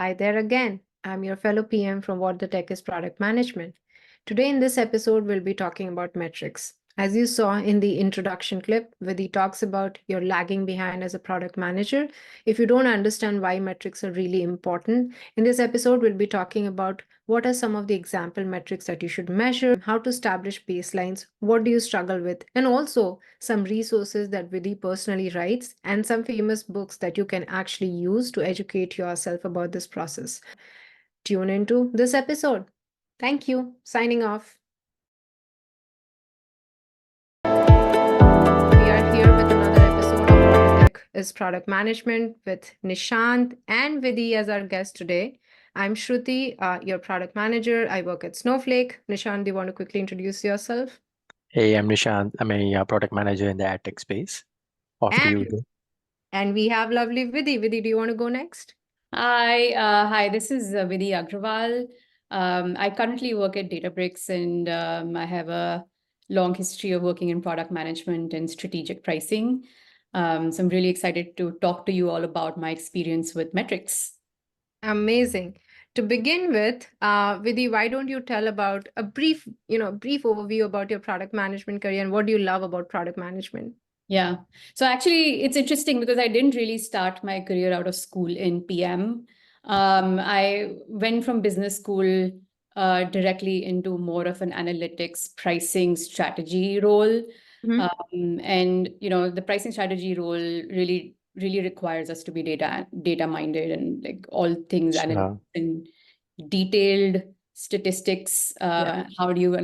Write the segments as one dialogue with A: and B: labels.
A: Hi there again. I'm your fellow PM from What the Tech is Product Management. Today, in this episode, we'll be talking about metrics. As you saw in the introduction clip, Vidhi talks about you're lagging behind as a product manager if you don't understand why metrics are really important. In this episode, we'll be talking about what are some of the example metrics that you should measure, how to establish baselines, what do you struggle with, and also some resources that Vidhi personally writes and some famous books that you can actually use to educate yourself about this process. Tune into this episode. Thank you. Signing off. We are here with another episode of What the Tech is Product Management with Nishant and Vidhi as our guest today. I'm Shruti, your product manager. I work at Snowflake. Nishant, do you want to quickly introduce yourself?
B: Hey, I'm Nishant. I'm a product manager in the ad tech space. Off to
A: And
B: you, Uday.
A: and we have lovely Vidhi. Vidhi, do you want to go next?
C: Hi, this is Vidhi Agrawal. I currently work at Databricks and I have a long history of working in product management and strategic pricing. So I'm really excited to talk to you all about my experience with metrics.
A: Amazing. To begin with, Vidhi, why don't you tell about a brief overview about your product management career and what do you love about product management?
C: Yeah. So actually, it's interesting because I didn't really start my career out of school in PM. I went from business school directly into more of an analytics pricing strategy role.
A: Mhm.
C: And the pricing strategy role really requires us to be data minded and like all things analytics
B: Sure.
C: and detailed statistics.
A: Yeah.
C: How do you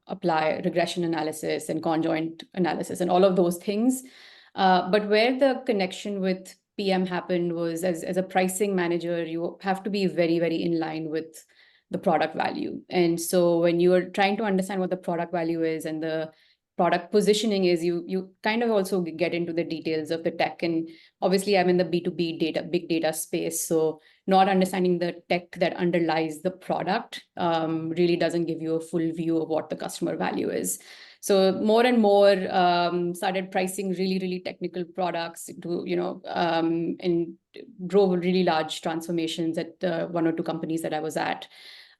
C: apply regression analysis and conjoint analysis and all of those things. But where the connection with PM happened was as a pricing manager, you have to be very, very in line with the product value. And so when you are trying to understand what the product value is and the product positioning is, you kind of also get into the details of the tech. And obviously I'm in the B2B big data space. So not understanding the tech that underlies the product really doesn't give you a full view of what the customer value is. So more and more started pricing really, really technical products and drove really large transformations at one or two companies that I was at.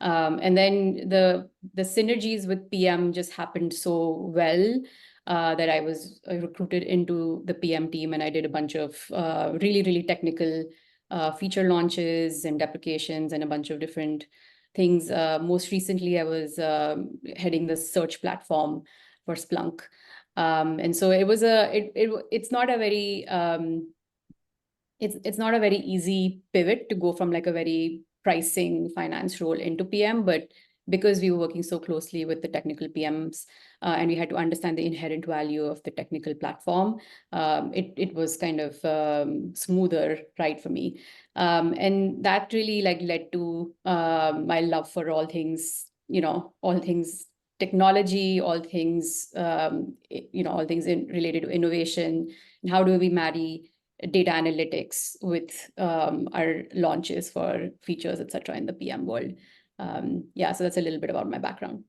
C: And then the synergies with PM just happened so well that I was recruited into the PM team, and I did a bunch of really, really technical feature launches and deprecations and a bunch of different things. Most recently, I was heading the search platform for Splunk. And so it's not a very it's not a very easy pivot to go from like a very pricing finance role into PM, but because we were working so closely with the technical PMs and we had to understand the inherent value of the technical platform, it was kind of smoother ride for me. And that really like led to my love for all things, all things technology, all things, all things related to innovation. And how do we marry data analytics with our launches for features, et cetera, in the PM world. So that's a little bit about my background.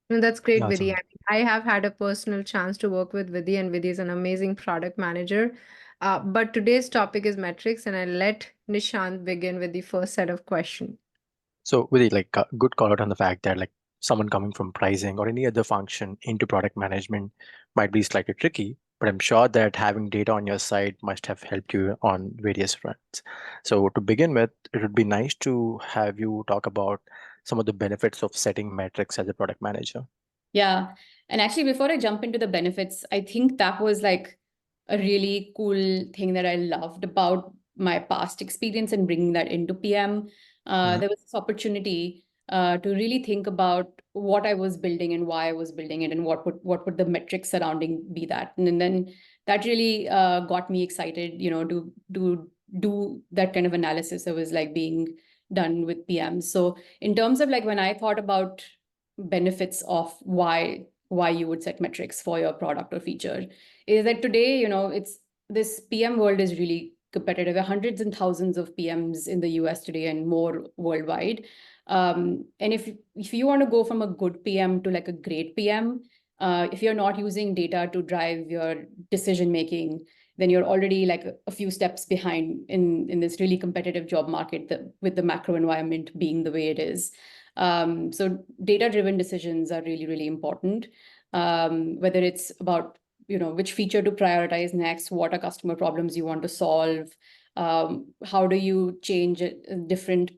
A: No, that's great, Vidhi.
B: Awesome.
A: I have had a personal chance to work with Vidhi, and Vidhi is an amazing product manager. But today's topic is metrics, and I'll let Nishant begin with the first set of questions.
B: So, really, like, good call out on the fact that like someone coming from pricing or any other function into product management might be slightly tricky, but I'm sure that having data on your side must have helped you on various fronts. So, to begin with, it would be nice to have you talk about some of the benefits of setting metrics as a product manager.
C: Yeah. And actually, before I jump into the benefits, I think that was like a really cool thing that I loved about my past experience and bringing that into PM.
B: Mhm.
C: There was this opportunity to really think about what I was building and why I was building it and what would the metrics surrounding be that. And then that really got me excited, to do that kind of analysis that was like being done with PM. So in terms of like when I thought about benefits of why you would set metrics for your product or feature is that today, it's this PM world is really competitive. There are hundreds and thousands of PMs in the US today and more worldwide. And if you want to go from a good PM to like a great PM, if you're not using data to drive your decision making, then you're already like a few steps behind in this really competitive job market with the macro environment being the way it is. So data-driven decisions are really, really important. Whether it's about which feature to prioritize next, what are customer problems you want to solve, how do you change different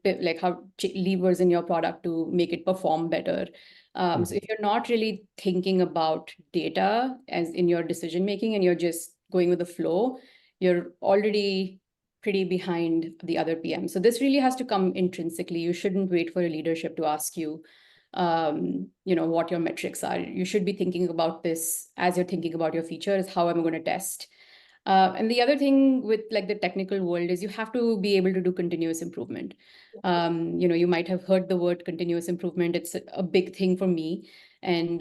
C: levers in your product to make it perform better. So if you're not really thinking about data as in your decision making and you're just going with the flow, you're already pretty behind the other PM. So this really has to come intrinsically. You shouldn't wait for a leadership to ask you, what your metrics are. You should be thinking about this as you're thinking about your features. How am I going to test? And the other thing with like the technical world is you have to be able to do continuous improvement. You might have heard the word continuous improvement. It's a big thing for me. And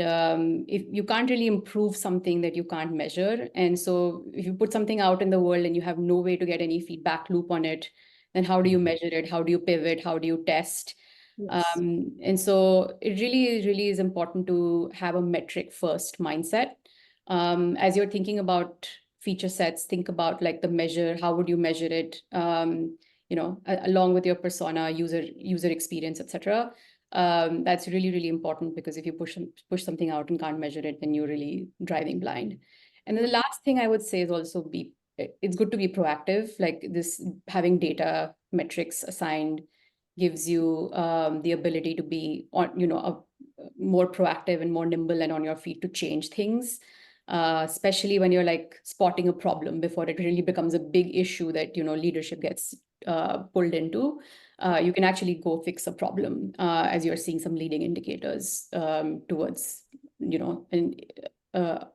C: if you can't really improve something that you can't measure, and so if you put something out in the world and you have no way to get any feedback loop on it, then how do you measure it? How do you pivot? How do you test?
A: Yes.
C: And so it really is important to have a metric first mindset. As you're thinking about feature sets, think about like the measure, how would you measure it, along with your persona, user experience, etc. That's really important, because if you push something out and can't measure it, then you're really driving blind. And then the last thing I would say is also it's good to be proactive, like this, having data metrics assigned gives you the ability to be more proactive and more nimble and on your feet to change things, especially when you're like spotting a problem before it really becomes a big issue that leadership gets pulled into. You can actually go fix a problem as you're seeing some leading indicators towards an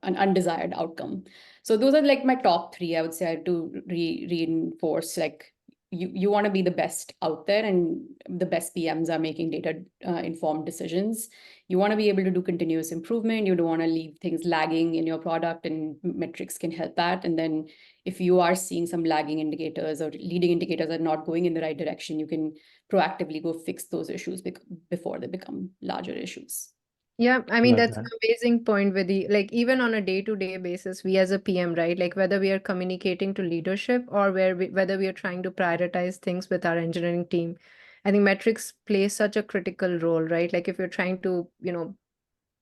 C: undesired outcome. So those are like my top three. I would say I have to reinforce, like, you want to be the best out there, and the best PMs are making data informed decisions. You want to be able to do continuous improvement. You don't want to leave things lagging in your product, and metrics can help that. And then if you are seeing some lagging indicators or leading indicators are not going in the right direction, you can proactively go fix those issues before they become larger issues.
A: Yeah, I mean,
B: Love
A: that's an
B: that.
A: amazing point with like even on a day-to-day basis, we as a PM, right? Like whether we are communicating to leadership or whether we are trying to prioritize things with our engineering team, I think metrics play such a critical role, right? Like if you're trying to,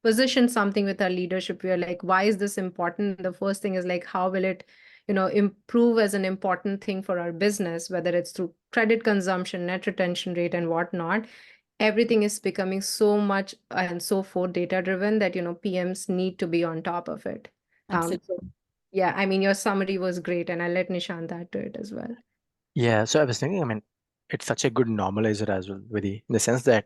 A: position something with our leadership, we are like, why is this important? The first thing is like, how will it, improve as an important thing for our business, whether it's through credit consumption, net retention rate, and whatnot. Everything is becoming so much and so forth data driven that PMs need to be on top of it.
C: Absolutely.
A: So yeah, I mean, your summary was great, and I'll let Nishant add to it as well.
B: Yeah, so I was thinking, I mean, it's such a good normalizer as well, Vidhi, in the sense that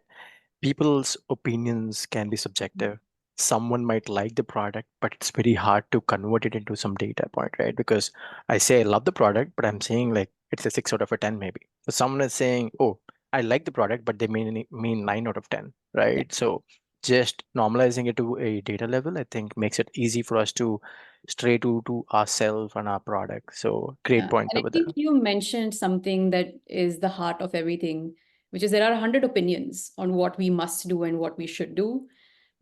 B: people's opinions can be subjective. Someone might like the product, but it's very hard to convert it into some data point, right? Because I say I love the product, but I'm saying like it's a 6 out of 10 maybe. So someone is saying, oh, I like the product, but they mean 9 out of 10,
C: Yeah.
B: right? So just normalizing it to a data level, I think makes it easy for us to stray to ourselves and our product. So great
C: Yeah.
B: point
C: And I
B: over there.
C: think you mentioned something that is the heart of everything, which is there are 100 opinions on what we must do and what we should do.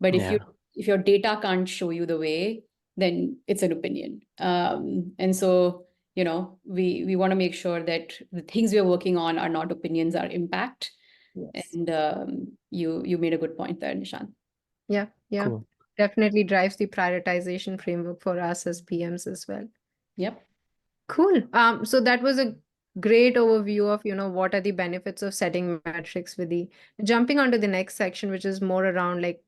C: But
B: Yeah.
C: if your data can't show you the way, then it's an opinion. And so, we want to make sure that the things we are working on are not opinions, are impact.
A: Yes.
C: And you made a good point there, Nishant.
A: Yeah, yeah.
B: Cool.
A: Definitely drives the prioritization framework for us as PMs as well.
C: Yep.
A: Cool. So that was a great overview of, what are the benefits of setting metrics with the jumping onto the next section, which is more around like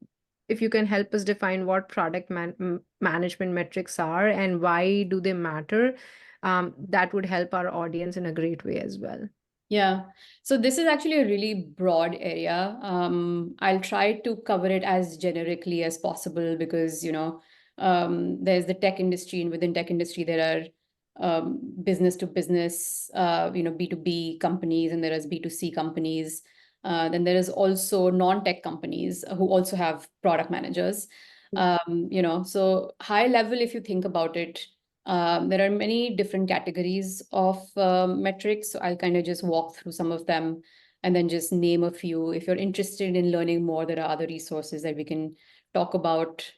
A: if you can help us define what product management metrics are and why do they matter, that would help our audience in a great way as well.
C: Yeah. So this is actually a really broad area. I'll try to cover it as generically as possible because, there's the tech industry, and within tech industry, there are business to business, B2B companies, and there is B2C companies. Then there is also non-tech companies who also have product managers. So high level, if you think about it, there are many different categories of metrics. So I'll kind of just walk through some of them and then just name a few. If you're interested in learning more, there are other resources that we can talk about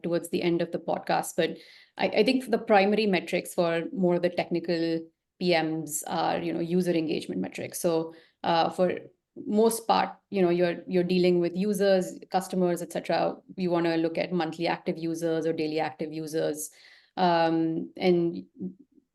C: towards the end of the podcast. But I think the primary metrics for more of the technical PMs are, user engagement metrics. So for most part, you're dealing with users, customers, etc. You want to look at monthly active users or daily active users. And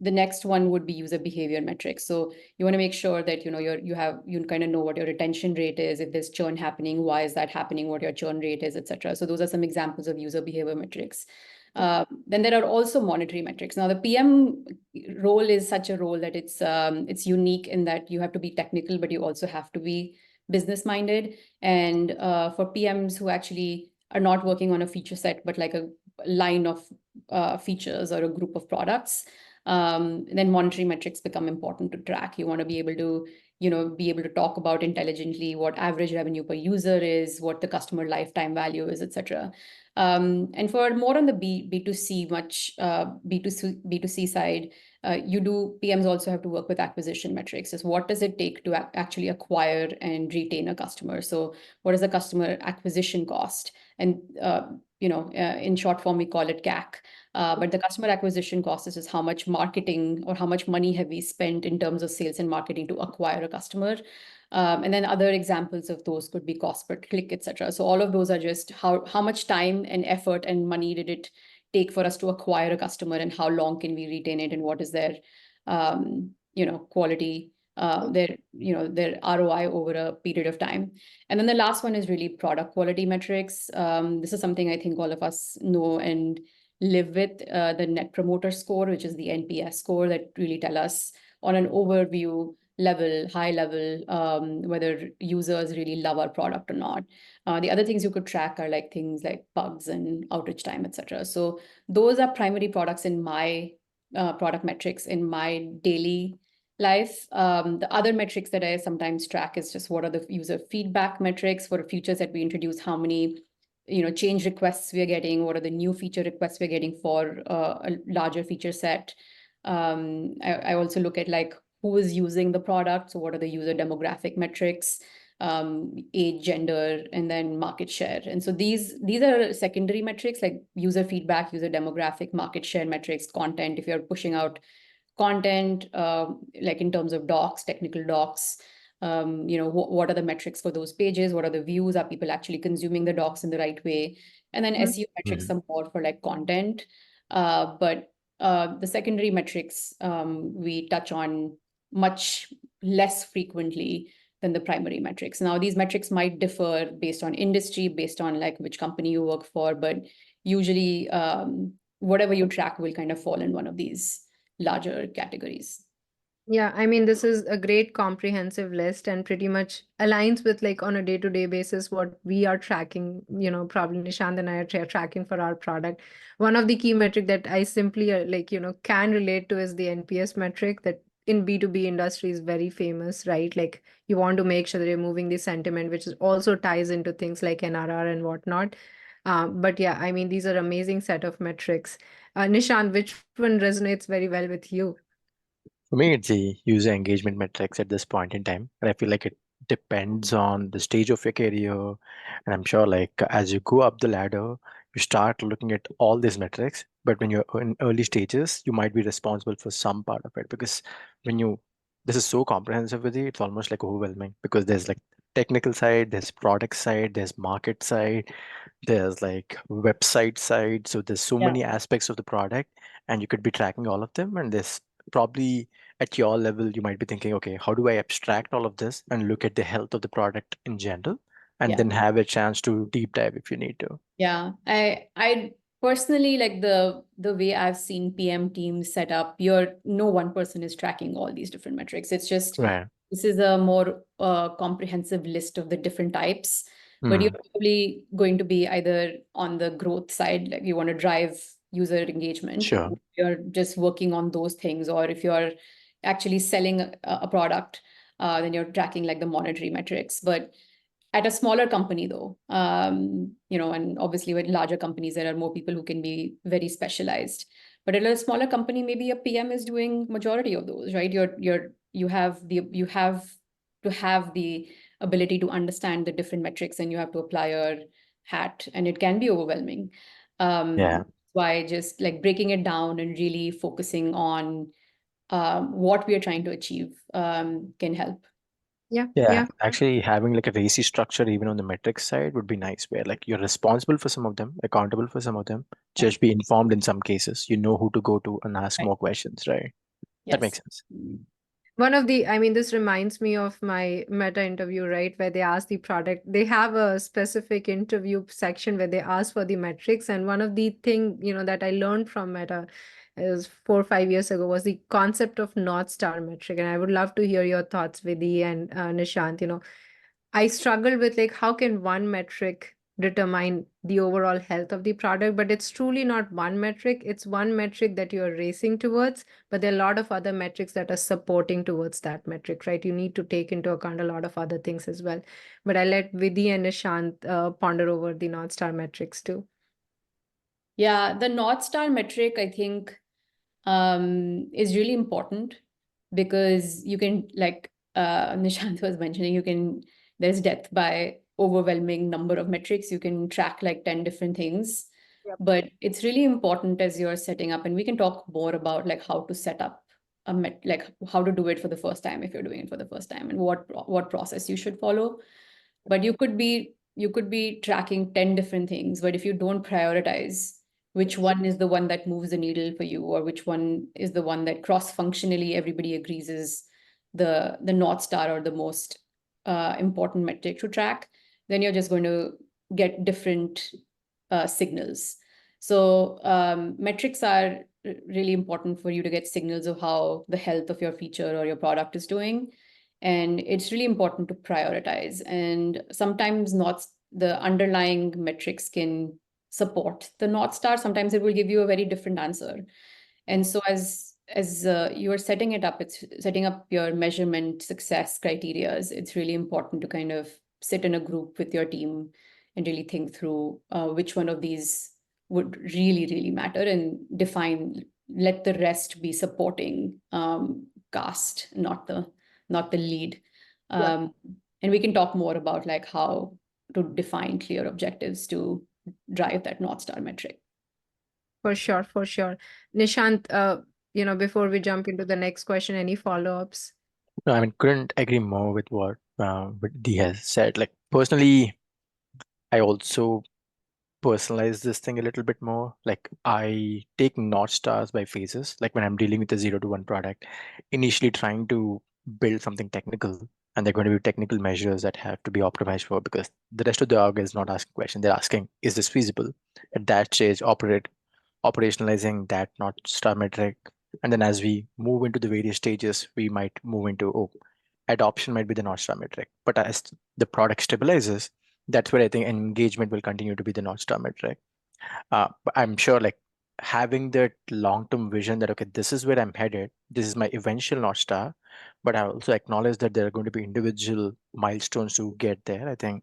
C: the next one would be user behavior metrics. So you want to make sure that you kind of know what your retention rate is, if there's churn happening, why is that happening, what your churn rate is, etc. So those are some examples of user behavior metrics. Then there are also monetary metrics. Now the PM role is such a role that it's unique in that you have to be technical, but you also have to be business minded. And for PMs who actually are not working on a feature set, but like a line of features or a group of products, then monetary metrics become important to track. You want to be able to talk about intelligently what average revenue per user is, what the customer lifetime value is, etc. And for more on the B2C, B2C side, PMs also have to work with acquisition metrics. Is what does it take to actually acquire and retain a customer? So what is the customer acquisition cost? And in short form, we call it CAC. But the customer acquisition cost is just how much marketing or how much money have we spent in terms of sales and marketing to acquire a customer. And then other examples of those could be cost per click, etc. So all of those are just how much time and effort and money did it take for us to acquire a customer, and how long can we retain it, and what is their quality, their ROI over a period of time. And then the last one is really product quality metrics. This is something I think all of us know and live with, the Net Promoter Score, which is the NPS score, that really tell us on an overview level, high level, whether users really love our product or not. The other things you could track are like things like bugs and outage time, etc. So those are primary products in my product metrics in my daily life. The other metrics that I sometimes track is just what are the user feedback metrics for features that we introduce, how many change requests we are getting, what are the new feature requests we're getting for a larger feature set. I also look at like who is using the product, so what are the user demographic metrics, age, gender, and then market share. And so these are secondary metrics like user feedback, user demographic, market share metrics, content. If you're pushing out content, like in terms of docs, technical docs, what are the metrics for those pages? What are the views? Are people actually consuming the docs in the right way? And then SEO metrics, some more for like content. But the secondary metrics we touch on much less frequently than the primary metrics. Now, these metrics might differ based on industry, based on like which company you work for, but usually whatever you track will kind of fall in one of these larger categories.
A: Yeah, I mean, this is a great comprehensive list and pretty much aligns with like on a day-to-day basis what we are tracking, probably Nishant and I are tracking for our product. One of the key metric that I simply can relate to is the NPS metric that in B2B industry is very famous, right? Like you want to make sure that you're moving the sentiment, which is also ties into things like NRR and whatnot. But yeah, I mean, these are amazing set of metrics. Nishant, which one resonates very well with you?
B: For me, it's the user engagement metrics at this point in time. And I feel like it depends on the stage of your career. And I'm sure like as you go up the ladder, you start looking at all these metrics. But when you're in early stages, you might be responsible for some part of it because when you this is so comprehensive with it, it's almost like overwhelming because there's like technical side, there's product side, there's market side, there's like website side. So there's so
C: Yeah.
B: many aspects of the product and you could be tracking all of them. And there's probably at your level, you might be thinking, okay, how do I abstract all of this and look at the health of the product in general and
C: Yeah.
B: then have a chance to deep dive if you need to.
C: Yeah, I personally like the way I've seen PM teams set up. No one person is tracking all these different metrics. It's just
B: Right.
C: this is a more comprehensive list of the different types. But you're
B: Mm,
C: probably going to be either on the growth side, like you want to drive user engagement.
B: sure.
C: You're just working on those things, or if you're actually selling a product, then you're tracking like the monetary metrics. But at a smaller company though, and obviously with larger companies there are more people who can be very specialized, but at a smaller company maybe a PM is doing majority of those, right? You have to have the ability to understand the different metrics, and you have to apply your hat, and it can be overwhelming.
B: Yeah.
C: Why just like breaking it down and really focusing on what we are trying to achieve can help.
A: Yeah,
B: Yeah,
A: yeah.
B: actually having like a racy structure even on the metrics side would be nice, where like you're responsible for some of them, accountable for some of them,
C: Yeah.
B: just be informed in some cases. You know who to go to and ask
C: Right.
B: more questions, right? That
C: Yes.
B: makes sense.
A: One of the, I mean, this reminds me of my Meta interview, right? Where they ask the product, they have a specific interview section where they ask for the metrics. And one of the thing, that I learned from Meta is 4 or 5 years ago was the concept of Northstar metric. And I would love to hear your thoughts, Vidhi and Nishant. I struggle with like how can one metric determine the overall health of the product, but it's truly not one metric. It's one metric that you're racing towards, but there are a lot of other metrics that are supporting towards that metric, right? You need to take into account a lot of other things as well. But I let Vidhi and Nishant ponder over the North Star metrics too.
C: Yeah, the North Star metric, I think, is really important because you can, like Nishant was mentioning, there's death by overwhelming number of metrics. You can track like 10 different things.
A: Yep.
C: But it's really important as you're setting up, and we can talk more about like how to set up like how to do it for the first time if you're doing it for the first time, and what process you should follow. But you could be tracking 10 different things, but if you don't prioritize which
A: Yes.
C: one is the one that moves the needle for you, or which one is the one that cross-functionally everybody agrees is the North Star or the most important metric to track, then you're just going to get different signals. So metrics are really important for you to get signals of how the health of your feature or your product is doing. And it's really important to prioritize. And sometimes not the underlying metrics can support the North Star. Sometimes it will give you a very different answer. And so as you are setting it up, it's setting up your measurement success criterias. It's really important to kind of sit in a group with your team and really think through which one of these would really, really matter, and let the rest be supporting cast, not the lead.
A: Yeah.
C: And we can talk more about like how to define clear objectives to drive that North Star metric.
A: For sure, for sure. Nishant, before we jump into the next question, any follow-ups?
B: No, I mean, couldn't agree more with what Dee has said. Like personally, I also personalize this thing a little bit more. Like I take North Stars by phases. Like when I'm dealing with a 0 to 1 product, initially trying to build something technical, and they're going to be technical measures that have to be optimized for, because the rest of the org is not asking questions. They're asking, is this feasible? At that stage, operationalizing that North Star metric. And then as we move into the various stages, we might move into, adoption might be the North Star metric. But as the product stabilizes, that's where I think engagement will continue to be the North Star metric. But I'm sure like having that long-term vision that, okay, this is where I'm headed, this is my eventual North Star, but I also acknowledge that there are going to be individual milestones to get there, I think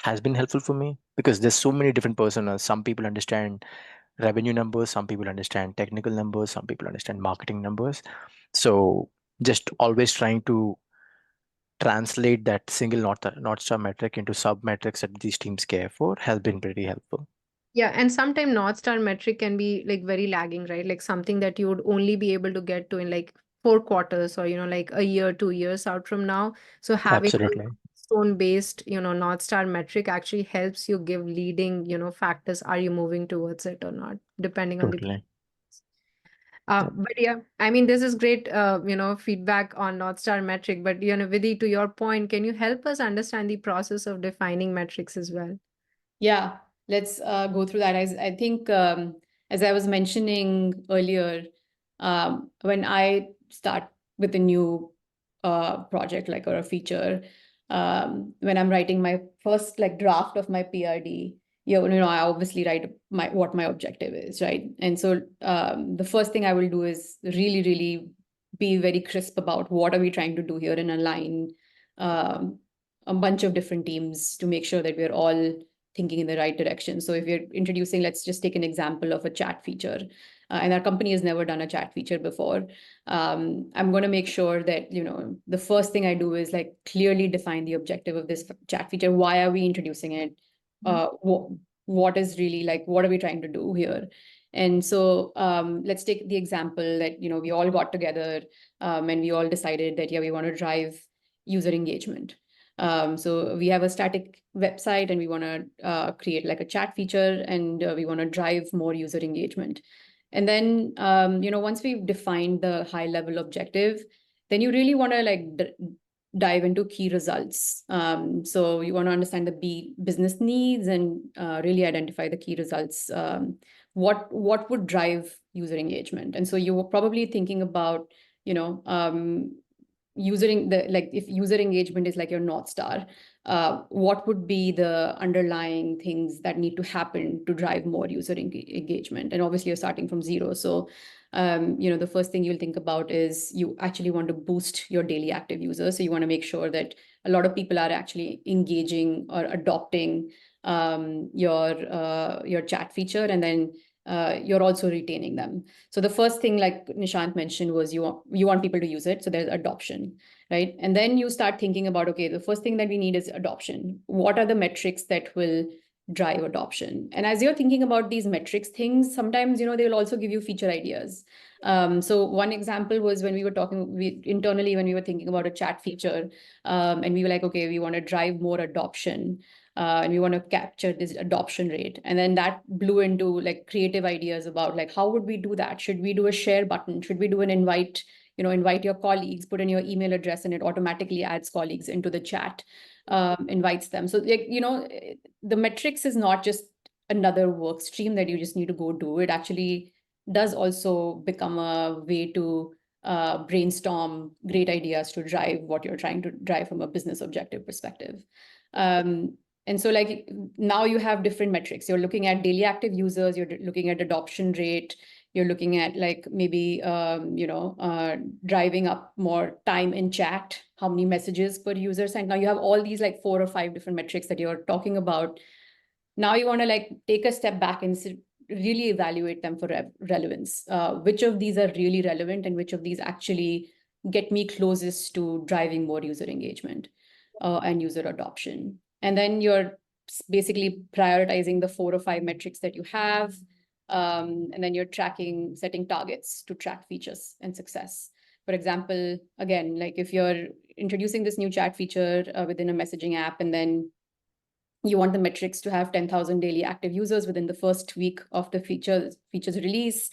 B: has been helpful for me, because there's so many different personas. Some people understand revenue numbers, some people understand technical numbers, some people understand marketing numbers. So just always trying to translate that single North Star metric into sub metrics that these teams care for has been pretty helpful.
A: Yeah, and sometimes North Star metric can be like very lagging, right? Like something that you would only be able to get to in like 4 quarters or, like a year, 2 years out from now. So having
B: Absolutely.
A: stone-based, North Star metric actually helps you give leading, factors. Are you moving towards it or not, depending on the.
B: Totally. Yep.
A: But yeah, I mean, this is great, feedback on North Star metric. But, Vidhi, to your point, can you help us understand the process of defining metrics as well?
C: Yeah, let's go through that. I think, as I was mentioning earlier, when I start with a new project like or a feature, when I'm writing my first like draft of my PRD, I obviously write what my objective is, right? And so the first thing I will do is really, really be very crisp about what are we trying to do here, and align a bunch of different teams to make sure that we're all thinking in the right direction. So if you're introducing, let's just take an example of a chat feature, and our company has never done a chat feature before. I'm going to make sure that, the first thing I do is like clearly define the objective of this chat feature. Why are we introducing it? what is really like, what are we trying to do here? And so let's take the example that, we all got together and we all decided that, yeah, we want to drive user engagement. So we have a static website and we want to create like a chat feature, and we want to drive more user engagement. And then, once we've defined the high level objective, then you really want to like dive into key results. So you want to understand the business needs and really identify the key results. What would drive user engagement? And so you were probably thinking about, if user engagement is like your Northstar, what would be the underlying things that need to happen to drive more user engagement? And obviously you're starting from zero. So, the first thing you'll think about is you actually want to boost your daily active users. So you want to make sure that a lot of people are actually engaging or adopting your chat feature, and then you're also retaining them. So the first thing, like Nishant mentioned, was you want people to use it. So there's adoption, right? And then you start thinking about, okay, the first thing that we need is adoption. What are the metrics that will drive adoption? And as you're thinking about these metrics things, sometimes, they will also give you feature ideas. So one example was when we were talking internally, when we were thinking about a chat feature, and we were like, okay, we want to drive more adoption. And we want to capture this adoption rate. And then that blew into like creative ideas about like, how would we do that? Should we do a share button? Should we do an invite, invite your colleagues, put in your email address, and it automatically adds colleagues into the chat, invites them. So like, the metrics is not just another work stream that you just need to go do. It actually does also become a way to brainstorm great ideas to drive what you're trying to drive from a business objective perspective. And so like now you have different metrics. You're looking at daily active users, you're looking at adoption rate, you're looking at like maybe, driving up more time in chat, how many messages per user sent. Now you have all these like 4 or 5 different metrics that you're talking about. Now you want to like take a step back and really evaluate them for relevance. Which of these are really relevant and which of these actually get me closest to driving more user engagement and user adoption. And then you're basically prioritizing the 4 or 5 metrics that you have. And then you're setting targets to track features and success. For example, again, like if you're introducing this new chat feature within a messaging app, and then you want the metrics to have 10,000 daily active users within the first week of the features release.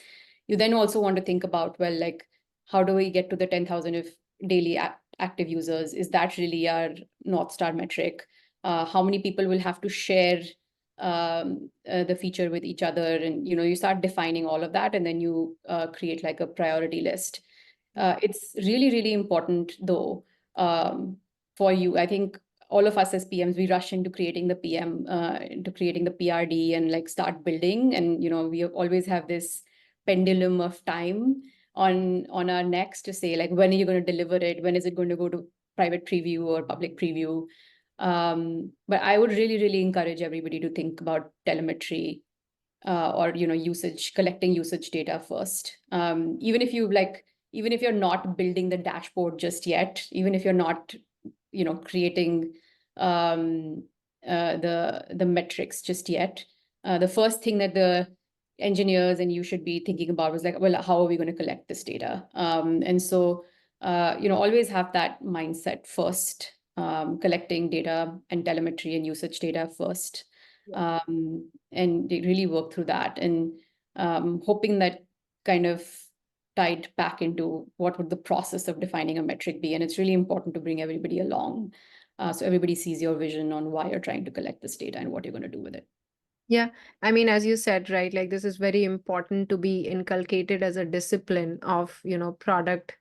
C: You then also want to think about, well, like, how do we get to the 10,000 of daily active users? Is that really our Northstar metric? How many people will have to share the feature with each other? And, you start defining all of that, and then you create like a priority list. It's really, really important though, for you. I think all of us as PMs, we rush into creating the into creating the PRD and like start building. And, we always have this pendulum of time on our necks to say, like, when are you going to deliver it? When is it going to go to private preview or public preview? But I would really, really encourage everybody to think about telemetry or, collecting usage data first. Even if you're not building the dashboard just yet, even if you're not creating the metrics just yet. The first thing that the engineers and you should be thinking about was like, well, how are we going to collect this data? And so, always have that mindset first, collecting data and telemetry and usage data first, and really work through that, and hoping that kind of tied back into what would the process of defining a metric be. And it's really important to bring everybody along. So everybody sees your vision on why you're trying to collect this data and what you're going to do with it.
A: Yeah, I mean, as you said, right, like this is very important to be inculcated as a discipline of, product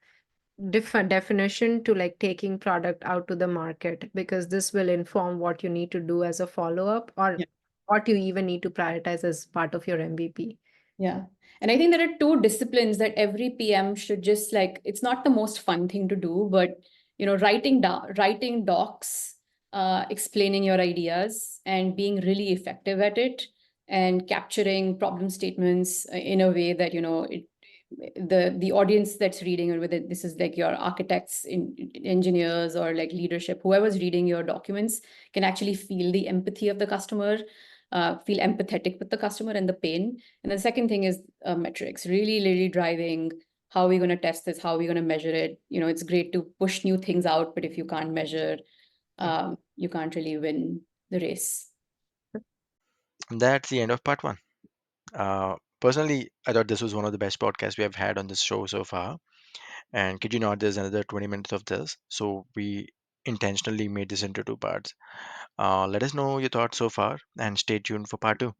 A: definition to like taking product out to the market, because this will inform what you need to do as a follow-up, or
C: Yeah.
A: what you even need to prioritize as part of your MVP.
C: Yeah. And I think there are 2 disciplines that every PM should just like, it's not the most fun thing to do, but, writing docs, explaining your ideas and being really effective at it, and capturing problem statements in a way that, the audience that's reading, or whether this is like your architects, engineers, or like leadership, whoever's reading your documents can actually feel the empathy of the customer, feel empathetic with the customer and the pain. And the second thing is metrics, really driving how are we going to test this, how are we going to measure it. It's great to push new things out, but if you can't measure, you can't really win the race.
B: And that's the end of part one. Personally, I thought this was one of the best podcasts we have had on this show so far. And kid you not, there's another 20 minutes of this. So we intentionally made this into two parts. Let us know your thoughts so far and stay tuned for part two.